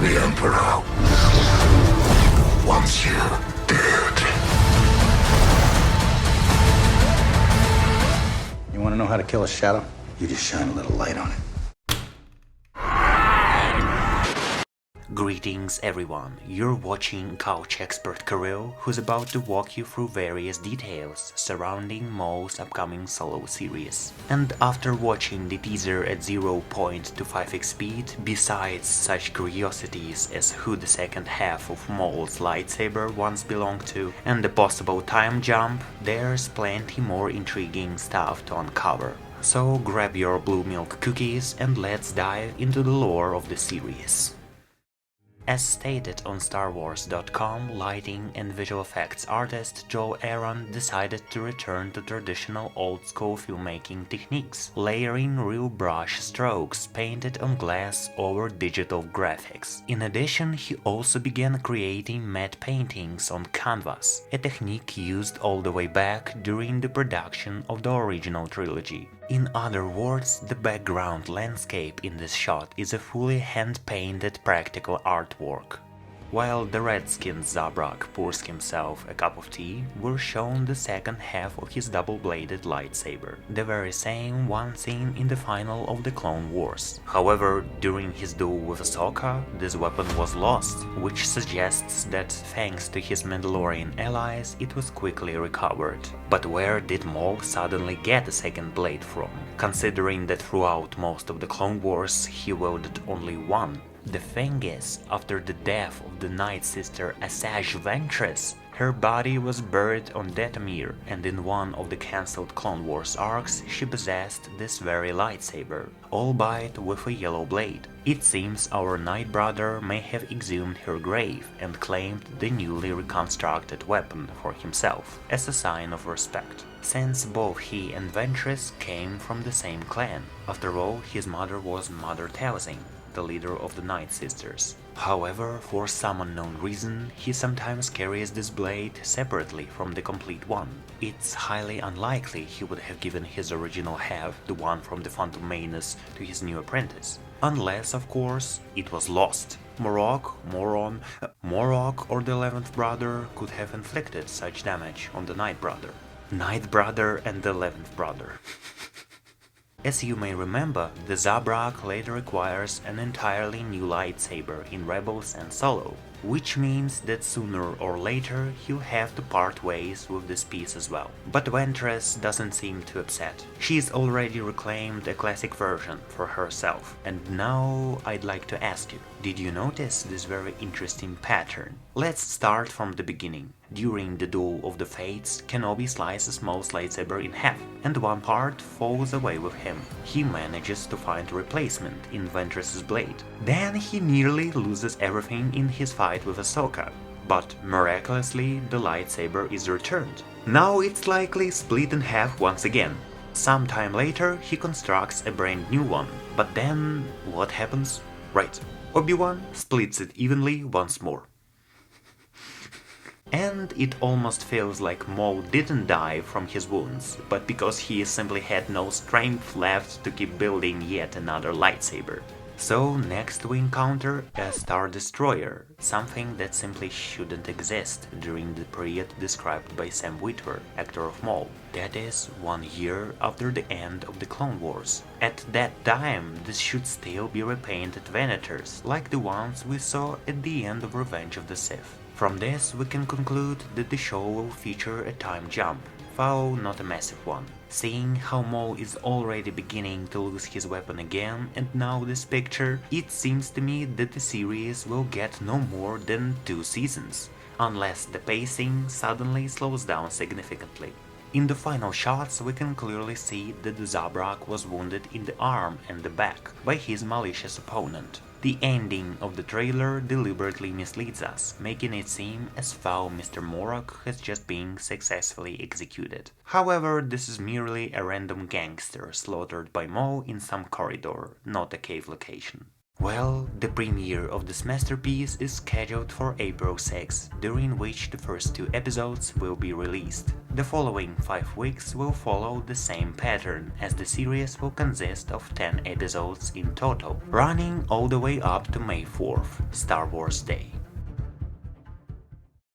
The Emperor wants you dead. You want to know how to kill a shadow? You just shine a little light on it. Greetings everyone, you're watching Couch Expert Kirill, who's about to walk you through various details surrounding Maul's upcoming solo series. And after watching the teaser at 0.25x speed, besides such curiosities as who the second half of Maul's lightsaber once belonged to, and the possible time jump, there's plenty more intriguing stuff to uncover. So grab your blue milk cookies and let's dive into the lore of the series. As stated on StarWars.com, lighting and visual effects artist Joe Aaron decided to return to traditional old-school filmmaking techniques, layering real brush strokes painted on glass over digital graphics. In addition, he also began creating matte paintings on canvas, a technique used all the way back during the production of the original trilogy. In other words, the background landscape in this shot is a fully hand-painted practical artwork. While the red-skinned Zabrak pours himself a cup of tea, we're shown the second half of his double-bladed lightsaber, the very same one seen in the final of the Clone Wars. However, during his duel with Ahsoka, this weapon was lost, which suggests that thanks to his Mandalorian allies, it was quickly recovered. But where did Maul suddenly get a second blade from, considering that throughout most of the Clone Wars he wielded only one? The thing is, after the death of the Night Sister Asajj Ventress, her body was buried on Dathomir, and in one of the cancelled Clone Wars arcs she possessed this very lightsaber, albeit with a yellow blade. It seems our Night Brother may have exhumed her grave and claimed the newly reconstructed weapon for himself, as a sign of respect, since both he and Ventress came from the same clan. After all, his mother was Mother Talzin, the leader of the Night Sisters. However, for some unknown reason, he sometimes carries this blade separately from the complete one. It's highly unlikely he would have given his original half, the one from the Phantom Menace, to his new apprentice. Unless, of course, it was lost. Morok or the 11th brother could have inflicted such damage on the Night Brother. Night Brother and the 11th brother. As you may remember, the Zabrak later acquires an entirely new lightsaber in Rebels and Solo, which means that sooner or later he'll have to part ways with this piece as well. But Ventress doesn't seem too upset. She's already reclaimed a classic version for herself. And now I'd like to ask you, did you notice this very interesting pattern? Let's start from the beginning. During the Duel of the Fates, Kenobi slices Maul's lightsaber in half, and one part falls away with him. He manages to find a replacement in Ventress's blade. Then he nearly loses everything in his fight with Ahsoka, but miraculously the lightsaber is returned. Now it's likely split in half once again. Sometime later he constructs a brand new one, but then what happens? Right, Obi-Wan splits it evenly once more. And it almost feels like Maul didn't die from his wounds, but because he simply had no strength left to keep building yet another lightsaber. So next we encounter a Star Destroyer, something that simply shouldn't exist during the period described by Sam Witwer, actor of Maul. That is, 1 year after the end of the Clone Wars. At that time, this should still be repainted Venators, like the ones we saw at the end of Revenge of the Sith. From this, we can conclude that the show will feature a time jump, though not a massive one. Seeing how Maul is already beginning to lose his weapon again, and now this picture, it seems to me that the series will get no more than 2 seasons, unless the pacing suddenly slows down significantly. In the final shots, we can clearly see that the Zabrak was wounded in the arm and the back by his malicious opponent. The ending of the trailer deliberately misleads us, making it seem as though Mr. Morok has just been successfully executed. However, this is merely a random gangster slaughtered by Maul in some corridor, not a cave location. Well, the premiere of this masterpiece is scheduled for April 6, during which the first 2 episodes will be released. The following 5 weeks will follow the same pattern, as the series will consist of 10 episodes in total, running all the way up to May 4th, Star Wars Day.